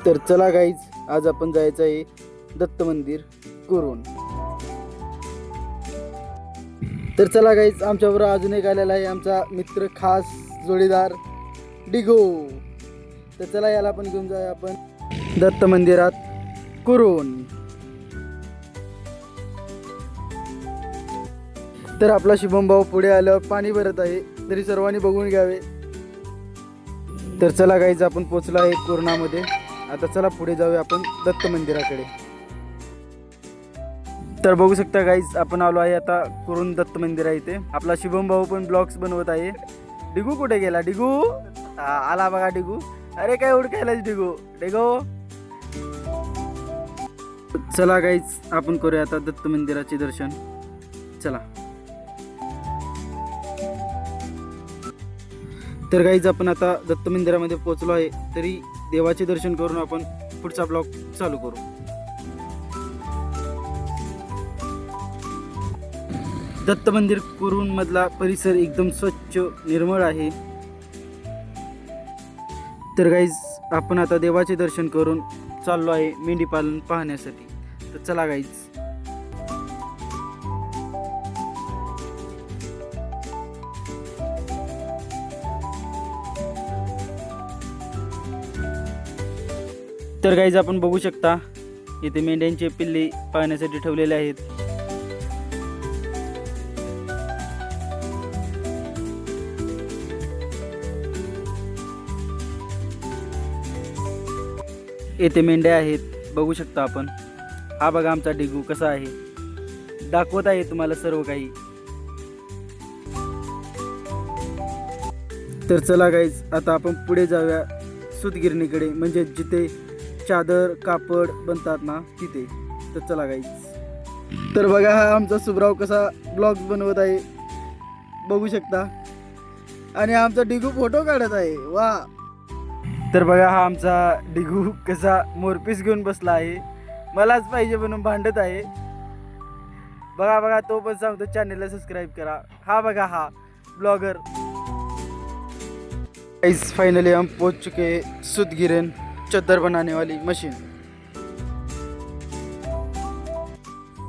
तर चला गाईज, आज आपण जायचं आहे दत्त मंदिर कुरुन. तर चला गाईज, आमच्याबरोबर अजून एक आलेला आहे आमचा मित्र, खास जोडीदार डिगो. तर चला याला पण घेऊन जाऊया आपण दत्त मंदिरात कुरुन. तर आपला शुभम भाऊ पुढे आल्यावर पाणी भरत आहे, तरी सर्वांनी बघून घ्यावे. तर चला गाईज, आपण पोचलो आहे कुरणामध्ये. आता चला पुढे जाऊया आपण दत्त मंदिराकडे. तर बघू शकता गाईज, आपण आलो आहे आता कुरुन दत्त मंदिर आहे इथे. आपला शुभम भाऊ पण ब्लॉग्स बनवत आहे. डिगू कुठे गेला? डिगू आला बघा. डिगू, अरे काय उडकायला डिगू. डिगू चला गाईज, आपण करूया आता दत्त मंदिराचे दर्शन. चला. तर गाईज, आपण आता दत्त मंदिरामध्ये पोहोचलो आहे. तरी देवाचे दर्शन करून आपण पुढचा ब्लॉग चालू करू. दत्त मंदिर कुरुन मधला परिसर एकदम स्वच्छ निर्मळ आहे. तर गाईज, आपण आता देवाचे दर्शन करून चाललो आहे मेंढी पालन पाहण्यासाठी. तर चला गाईज. तर गाईज, आपण बघू शकता इथे मेंढ्यांचे पिल्ले पाहण्यासाठी ठेवलेले आहेत. येथे मेंढ्या आहेत, बघू शकता आपण. हा बघा आमचा डिगू कसा आहे, दाखवत आहे तुम्हाला सर्व काही. तर चला गाईज, आता आपण पुढे जाऊया सूतगिरणीकडे, म्हणजे जिथे चादर कापड बनतात ना तिथे. तर चला गाईज. तर बघा, हा आमचा सुब्राव कसा ब्लॉग्स बनवत आहे, बघू शकता. आणि आमचा डिगू फोटो काढत आहे. वा. तर बघा, हा आमचा डिगू कसा मोरपीस घेऊन बसला आहे, मलाच पाहिजे म्हणून भांडत आहे. बघा बघा, तो पण सांगतो चॅनलला सबस्क्राईब करा. हा बघा, हा ब्लॉगर. गाइस, फाइनली हम पहुंच चुके सूतगिरन, चद्दर बनाने वाली मशीन.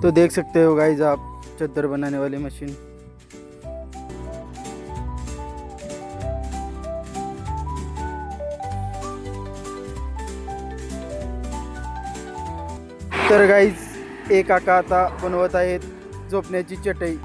तो देख सकते हो गाइस आप, चद्दर बनाने वाली मशीन. तर गाइस, एक काका आता बनवत आहेत झोपण्याची चटई.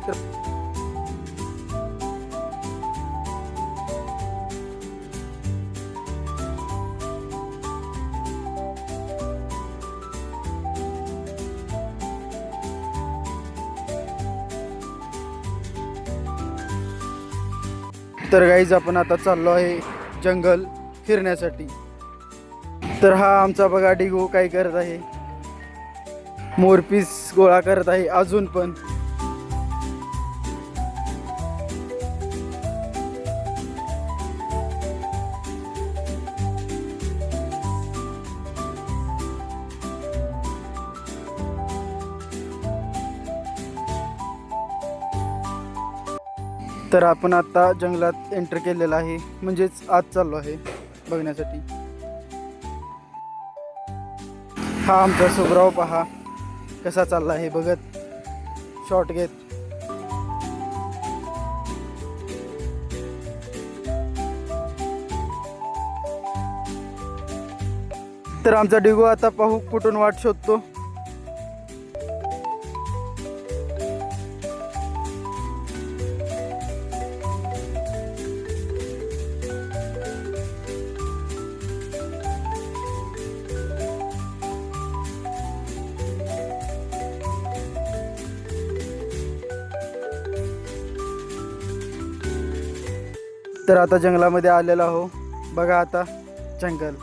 तर गाईज, आपण आता चाललो आहे जंगल फिरण्यासाठी. तर हा आमचा बघा डिगो काय करत आहे, मोरपीस गोळा करत आहे अजून पण. तर आपण आता जंगलात एंटर केलेला आहे, म्हणजेच आज चाललो आहे बघण्यासाठी. हा आमचा सुब्राव पहा कसा चालला आहे बघत, शॉट घेत. तर आमचा डिगो आता पाहू कुठून वाट शोधतो. तर आता जंगलामध्ये आलेला हो, बघा आता जंगल.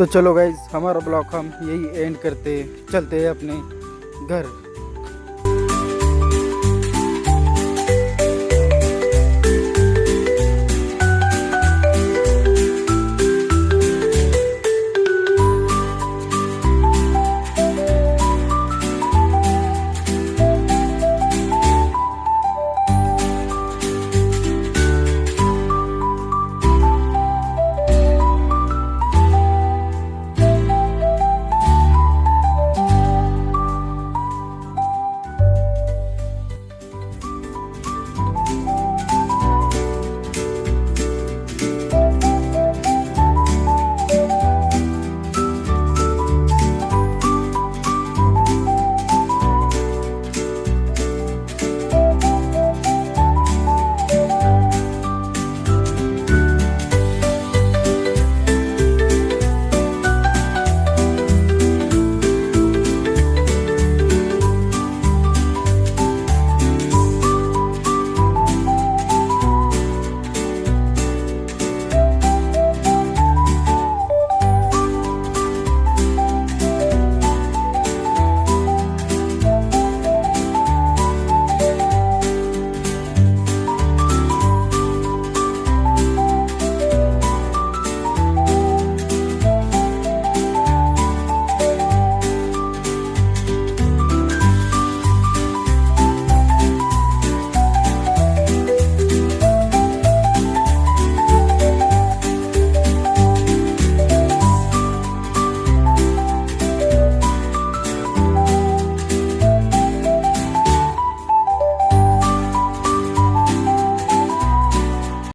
तो चलो गाइज हमारा ब्लॉग हम यही एंड करते चलते हैं अपने घर।